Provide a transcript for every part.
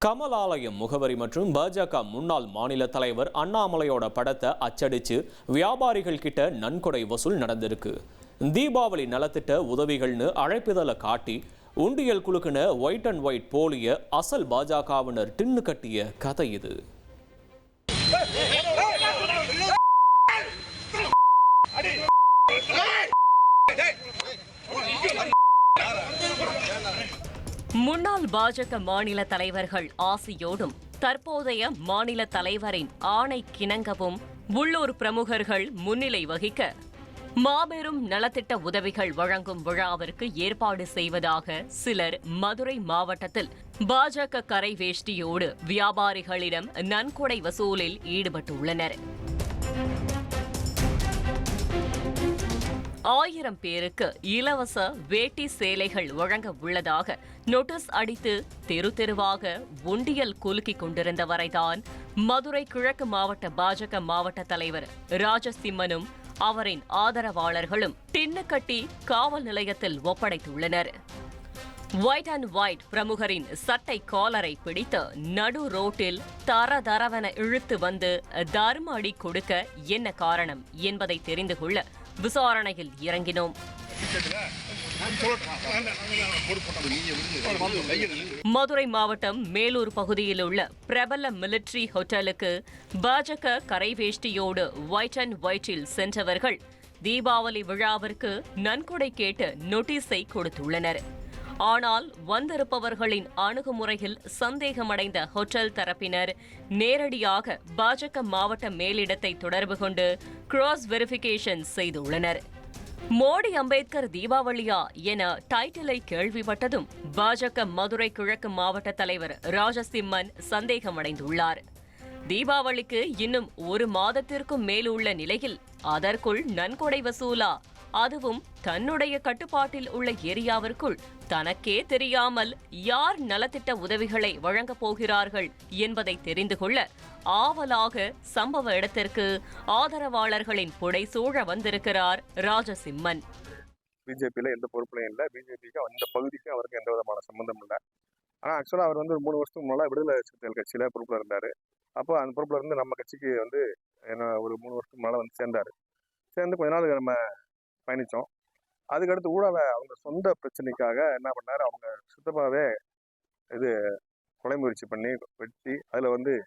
கமலாலயம் முகவரி மற்றும் பாஜக முன்னாள் மாநில தலைவர் அண்ணாமலையோட படத்தை அச்சடிச்சு வியாபாரிகள் கிட்ட நன்கொடை வசூல் நடந்திருக்கு. தீபாவளி நலத்திட்ட உதவிகள்னு அழைப்பிதழை காட்டி உண்டியல் குலுக்குன ஒயிட் அண்ட் ஒயிட் போலிய அசல் பாஜகவினர் டின்னு கட்டிய கதை இது. முன்னாள் பாஜக மாநில தலைவர்கள் ஆசியோடும் தற்போதைய மாநில தலைவரின் ஆணை கிணங்கவும் உள்ளூர் பிரமுகர்கள் முன்னிலை வகிக்க மாபெரும் நலத்திட்ட உதவிகள் வழங்கும் விழாவிற்கு ஏற்பாடு செய்வதாக சிலர் மதுரை மாவட்டத்தில் பாஜக கரை வேஷ்டியோடு வியாபாரிகளிடம் நன்கொடை வசூலில் ஈடுபட்டுள்ளனர். 1000 பேருக்கு இலவச வேட்டி சேலைகள் வழங்க உள்ளதாக நோட்டீஸ் அடித்து தெரு தெருவாக உண்டியல் குலுக்கிக் கொண்டிருந்தவரைதான் மதுரை கிழக்கு மாவட்ட பாஜக மாவட்ட தலைவர் ராஜசிம்மனும் அவரின் ஆதரவாளர்களும் டின்னு கட்டி காவல் நிலையத்தில் ஒப்படைத்துள்ளனர். ஒயிட் அண்ட் ஒயிட் பிரமுகரின் சட்டை காலரை பிடித்து நடு ரோட்டில் தரதரவென இழுத்து வந்து தர்ம அடி கொடுக்க என்ன காரணம் என்பதை தெரிந்து கொள்ள விசாரணையில் இறங்கினோம். மதுரை மாவட்டம் மேலூர் பகுதியில் உள்ள பிரபல மிலிட்டரி ஹோட்டலுக்கு பாஜக கரைவேஷ்டியோடு ஒயிட் அண்ட் ஒயிட்டில் சென்றவர்கள் தீபாவளி விழாவிற்கு நன்கொடை கேட்டு நோட்டீஸை கொடுத்துள்ளனர். ஆனால் வந்திருப்பவர்களின் அணுகுமுறையில் சந்தேகமடைந்த ஹோட்டல் தரப்பினர் நேரடியாக பாஜக மாவட்ட மேலிடத்தை தொடர்பு கொண்டு கிராஸ் வெரிஃபிகேஷன் செய்துள்ளனர். மோடி அம்பேத்கர் தீபாவளியா என டைட்டிலை கேள்விப்பட்டதும் பாஜக மதுரை கிழக்கு மாவட்ட தலைவர் ராஜசிம்மன் சந்தேகமடைந்துள்ளார். தீபாவளிக்கு இன்னும் 1 மாதத்திற்கும் மேலுள்ள நிலையில் அதற்குள் நன்கொடை வசூலா, அதுவும் தன்னுடைய கட்டுப்பாட்டில் உள்ள ஏரியாவிற்குள் தனக்கே தெரியாமல் யார் நலத்திட்ட உதவிகளை வழங்கப் போகிறார்கள் என்பதை தெரிந்து கொள்ள ஆவலாக சம்பவ இடத்திற்கு ஆதரவாளர்களின் புடைசூழ வந்திருக்கிறார் ராஜசிம்மன். பிஜேபியில எந்த பொறுப்புலையும் இல்லை. பிஜேபிக்கு அந்த பகுதிக்கு அவருக்கு எந்த விதமான சம்பந்தம் இல்லை. ஆனால் ஆக்சுவலாக அவர் 3 வருஷத்துக்கு முன்னால விடுதலை சிறுத்தைகள் கட்சியில பொறுப்புல இருந்தாரு. அப்போ அந்த பொறுப்புல இருந்து நம்ம கட்சிக்கு ஒரு 3 வருஷத்துக்கு முன்னால சேர்ந்து கொஞ்ச நாள் நம்ம பயணித்தோம். அதுக்கடுத்து ஊழல அவங்க சொந்த பிரச்சனைக்காக என்ன பண்ணாரு, அவங்க சுத்தமாகவே கொலை முயற்சி பண்ணி வெட்டி அதில்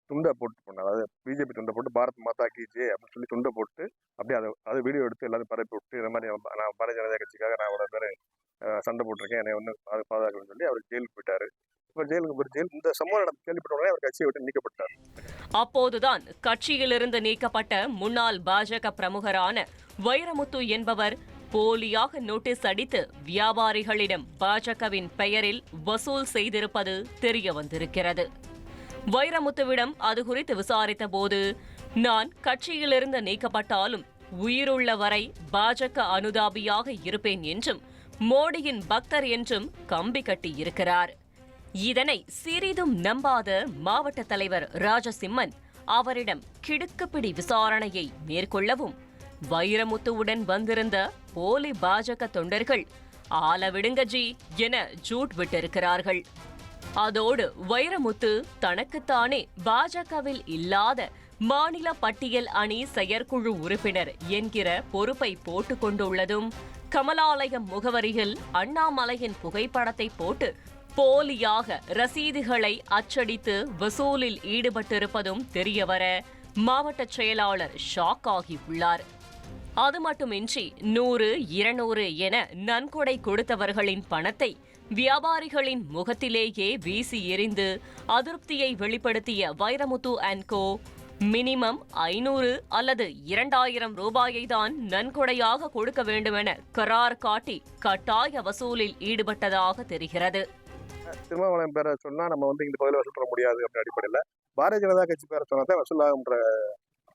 துண்டை போட்டு போனார். அதாவது பிஜேபி துண்டை போட்டு பாரத் மாதா கி ஜெய் அப்படின்னு சொல்லி துண்டை போட்டு அப்படியே அதை வீடியோ எடுத்து எல்லாரும் பரப்பி விட்டு இந்த மாதிரி நான் பாரதிய ஜனதா கட்சிக்காக நான் அவ்வளோ பேர் சண்டை போட்டிருக்கேன், என்னை பாதுகாக்கணும்னு சொல்லி அவர் ஜெயிலுக்கு போயிட்டாரு. இப்போ ஜெயில் இந்த சம்பவம் நடந்து கேள்விப்பட்ட உடனே அவர் கட்சியை விட்டு நீக்கப்பட்டார். அப்போதுதான் கட்சியிலிருந்து நீக்கப்பட்ட முன்னாள் பாஜக பிரமுகரான வைரமுத்து என்பவர் போலியாக நோட்டீஸ் அடித்து வியாபாரிகளிடம் பாஜகவின் பெயரில் வசூல் செய்திருப்பது தெரிய வந்திருக்கிறது. வைரமுத்துவிடம் அது குறித்து விசாரித்த போது, நான் கட்சியிலிருந்து நீக்கப்பட்டாலும் உயிருள்ள வரை பாஜக அனுதாபியாக இருப்பேன் என்றும் மோடியின் பக்தர் என்றும் கம்பி கட்டி இருக்கிறார். இதனை சிறிதும் நம்பாத மாவட்ட தலைவர் ராஜசிம்மன் அவரிடம் கிடுக்குப்பிடி விசாரணையை மேற்கொள்ளவும் வைரமுத்துவுடன் வந்திருந்த போலி பாஜக தொண்டர்கள் ஆளவிடுங்க ஜி என ஜூட் விட்டிருக்கிறார்கள். அதோடு வைரமுத்து தனக்குத்தானே பாஜகவில் இல்லாத மாநில பட்டியல் அணி செயற்குழு உறுப்பினர் என்கிற பொறுப்பை போட்டுக் கொண்டுள்ளதும், கமலாலயம் முகவரியில் அண்ணாமலையின் புகைப்படத்தை போட்டு போலியாக ரசீதுகளை அச்சடித்து வசூலில் ஈடுபட்டிருப்பதும் தெரியவர மாவட்ட செயலாளர் ஷாக் ஆகியுள்ளார். அது மட்டுமின்றி 100, 200 என நன்கொடை கொடுத்தவர்களின் பணத்தை வியாபாரிகளின் முகத்திலேயே வீசி எறிந்து அதிருப்தியை வெளிப்படுத்திய வைரமுத்து அண்ட் கோ மினிமம் 500 அல்லது 2000 ரூபாயை தான் நன்கொடையாக கொடுக்க வேண்டுமென கரார் காட்டி கட்டாய வசூலில் ஈடுபட்டதாக தெரிகிறது. திருமாவளவன் பேரை சொன்னா நம்ம இந்த பகுதியில் வசூல் பண்ண முடியாது அப்படின்ற அடிப்படையில் பாரதிய ஜனதா கட்சி பேரை சொன்னா வசூலாகுன்ற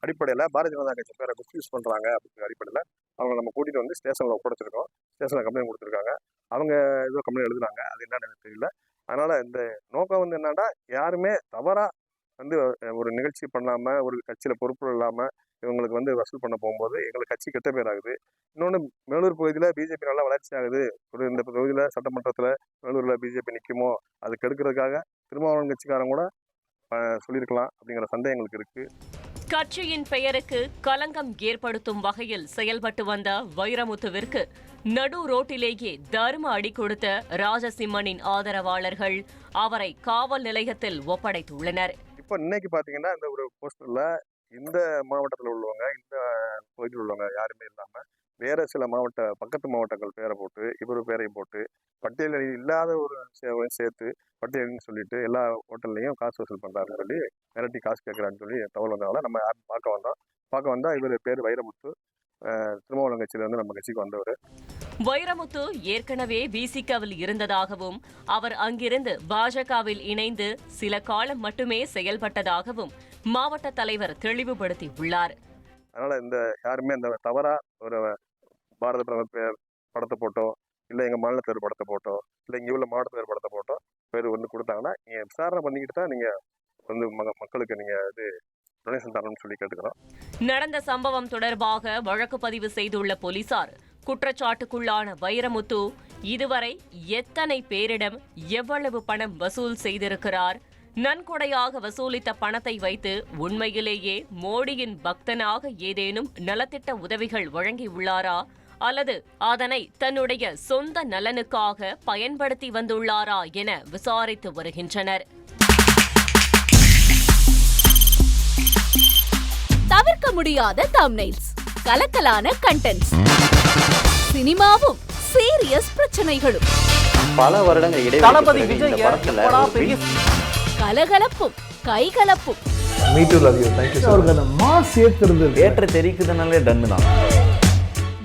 அடிப்படையில் பாரதிய ஜனதா கட்சி பேரை மிஸ்யூஸ் பண்றாங்க அப்படிங்கிற அடிப்படையில் அவங்க நம்ம கூட்டிட்டு ஸ்டேஷன்ல ஒப்படைச்சிருக்கோம். ஸ்டேஷன்ல கம்ப்ளைண்ட் கொடுத்துருக்காங்க. அவங்க ஏதோ கம்ப்ளைண்ட் எழுதுனாங்க, அது என்னன்னு எனக்கு தெரியல. அதனால இந்த நோக்கம் என்னன்னா, யாருமே தவறா வந்து ஒரு நிகழ்ச்சி பண்ணாமல் ஒரு கட்சியில் பொறுப்பு இல்லாமல் இவங்களுக்கு வந்து வசூல் பண்ண போகும்போது எங்களுக்கு கட்சி கெட்ட பேர் ஆகுது. இன்னொன்று, மேலூர் பகுதியில் பிஜேபி நல்லா வளர்ச்சி ஆகுது, இந்த தொகுதியில் சட்டமன்றத்தில் மேலூரில் பிஜேபி நிற்குமோ அது கெடுக்கிறதுக்காக திருமாவளவன் கட்சிக்காரங்க கூட சொல்லியிருக்கலாம் அப்படிங்கிற சந்தேகம் எங்களுக்கு இருக்குது. கட்சியின் பெயருக்கு களங்கம் ஏற்படுத்தும் வகையில் செயல்பட்டு வந்த வைரமுத்துவிற்கு நடு ரோட்டிலேயே தர்ம அடி கொடுத்த ராஜசிம்மனின் ஆதரவாளர்கள் அவரை காவல் நிலையத்தில் ஒப்படைத்துள்ளனர். இப்போ இன்னைக்கு பார்த்தீங்கன்னா இந்த ஒரு போஸ்டர்ல இந்த மாவட்டத்தில் உள்ளவங்க, இந்த பகுதியில் உள்ளவங்க யாருமே இல்லாமல் வேற சில பக்கத்து மாவட்டங்கள் பேரை போட்டு இவர் பேரையும் போட்டு பட்டியலில் இல்லாத ஒரு சேவையும் சேர்த்து பட்டியல்னு சொல்லிட்டு எல்லா ஹோட்டல்லையும் காசு வசூல் பண்ணுறாருன்னு சொல்லி மிரட்டி காசு கேட்குறான்னு சொல்லி தகவல் வந்ததால நம்ம யாரும் பார்க்க வந்தால் இவர் பேர் வைரமுத்து, திருமாவளவன் கட்சியிலேருந்து நம்ம கட்சிக்கு வந்தவர். வைரமுத்து ஏற்கனவே விசிகவில் இருந்ததாகவும் அவர் அங்கிருந்து பாஜகவில் இணைந்து சில காலம் மட்டுமே செயல்பட்டதாகவும் மாவட்ட தலைவர் தெளிவுபடுத்தியுள்ளார். அதனால இந்த யாருமே இந்த தவறா ஒரு பாரத பிரதமர் படத்தை போட்டோ, இல்லை எங்கள் மாநிலத்தவர் படத்தை போட்டோ, இல்லை இங்கே உள்ள மாவட்டத்தவர் படத்தை போட்டோ பேர் வந்து கொடுத்தாங்கன்னா நீங்கள் விசாரணை பண்ணிக்கிட்டு தான் நீங்கள் வந்து மக்களுக்கு நீங்கள் இது டொனேஷன் தரணும்னு சொல்லி கேட்டுக்கிறோம். நடந்த சம்பவம் தொடர்பாக வழக்கு பதிவு செய்துள்ள போலீசார் குற்றச்சாட்டுக்குள்ளான வைரமுத்து இதுவரை எத்தனை பேரிடம் எவ்வளவு பணம் வசூல் செய்திருக்கிறார், நன்கொடையாக வசூலித்த பணத்தை வைத்து உண்மையிலேயே மோடியின் பக்தனாக ஏதேனும் நலத்திட்ட உதவிகள் வழங்கியுள்ளாரா அல்லது அதனை தன்னுடைய சொந்த நலனுக்காக பயன்படுத்தி வந்துள்ளாரா என விசாரித்து வருகின்றனர். தவிர்க்க முடியாத தம்ப்நெயில்ஸ், கலக்கலான கண்டென்ட்ஸ், சினிமாவும் சீரியஸ் பிரச்சனைகளும், பல வருடங்கள் இடைவெளி கலகலப்பும் கைகலப்பும், ஏற்ற தெரிக்குதுனாலே டன்னு தான்.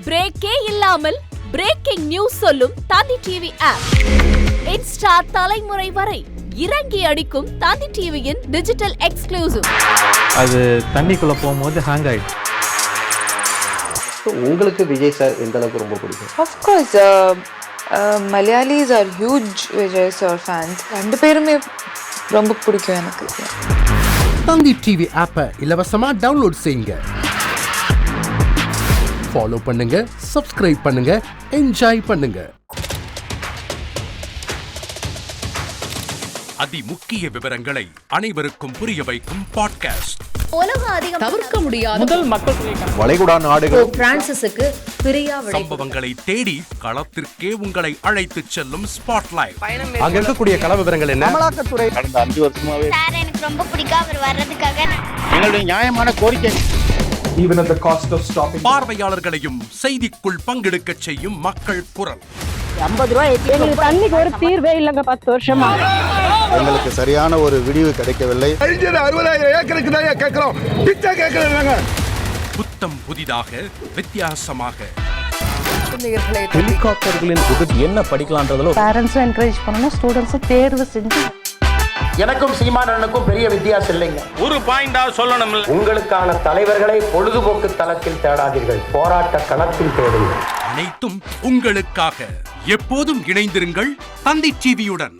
பிரேக்கே இல்லாமல் பிரேக்கிங் நியூஸ் சொல்லும் தந்தி டிவி ஆப். இன்ஸ்டா தலைமுறை வரை இறங்கி அடிக்கும் தந்தி டிவியின் டிஜிட்டல் எக்ஸ்க்ளூசிவ். அது தண்ணிக்குள்ள போகும்போது ஹேங் ஆயிடுச்சு. உங்களுக்கு விஜய் சார் எந்த அளவுக்கு ரொம்ப பிடிக்கும்? Of course, Malayalis are huge Vijay sir fans. ரெண்டு பேருமே ரொம்ப பிடிக்கும் எனக்கு. தந்தி டிவி ஆப்பை இலவசமா டவுன்லோட் செய்யுங்க, ஃபாலோ பண்ணுங்க, சப்ஸ்கிரைப் பண்ணுங்க, என்ஜாய் பண்ணுங்க. அதிமுக்கிய விவரங்களை அனைவருக்கும் புரிய வைக்கும் பாட்காஸ்ட். தவிர்க்க முடியாத முதல் மக்கள் வளைகுடா நாடுகள் பிரான்சிஸுக்கு பிரியா சம்பவங்களை தேடி களத்திற்கே உங்களை அழைத்துச் செல்லும் ஸ்பாட்லைட். அங்க இருக்கக்கூடிய கள விவரங்கள் என்ன? அமலாக்கத்துறை கடந்த 5 வருஷமாவே சார் எனக்கு ரொம்ப பிடிக்கும் அவர் வர்றதுக்காக. எங்களுடைய நியாயமான கோரிக்கை. even at the cost of stopping பார்வையாளர்களையும் செய்திக்குள் பங்கெடுக்க செய்யும் மக்கள் குரல். 50 ரூபாய் எங்களுக்கு தண்ணிக்கு ஒரு தீர்வே இல்லங்க 10 வருஷமா. எங்களுக்கு சரியான ஒரு விடிவு கிடைக்கவில்லை. 60,000 ஏக்கருக்கு தான் கேக்குறோம், பிச்சை கேக்குறாங்க. புத்தம் புதிதாக வித்தியாசமாக ஹெலிகாப்டர்களின் உதவி என்ன படிக்கலாம்ன்றதுல பேரண்ட்ஸும் என்கரேஜ் பண்ணணும், ஸ்டூடெண்ட்ஸும் தேர்வு செஞ்சு. எனக்கும் சீமானனுக்கும் பெரிய வித்தியாசம் இல்லைங்க. ஒரு பாயிண்டா சொல்லணும். உங்களுக்கான தலைவர்களை பொழுதுபோக்கு தளத்தில் தேடாதீர்கள், போராட்ட களத்தில் தேடுங்கள். அனைத்தும் உங்களுக்காக. எப்போதும் இணைந்திருங்கள் தந்தி டிவியுடன்.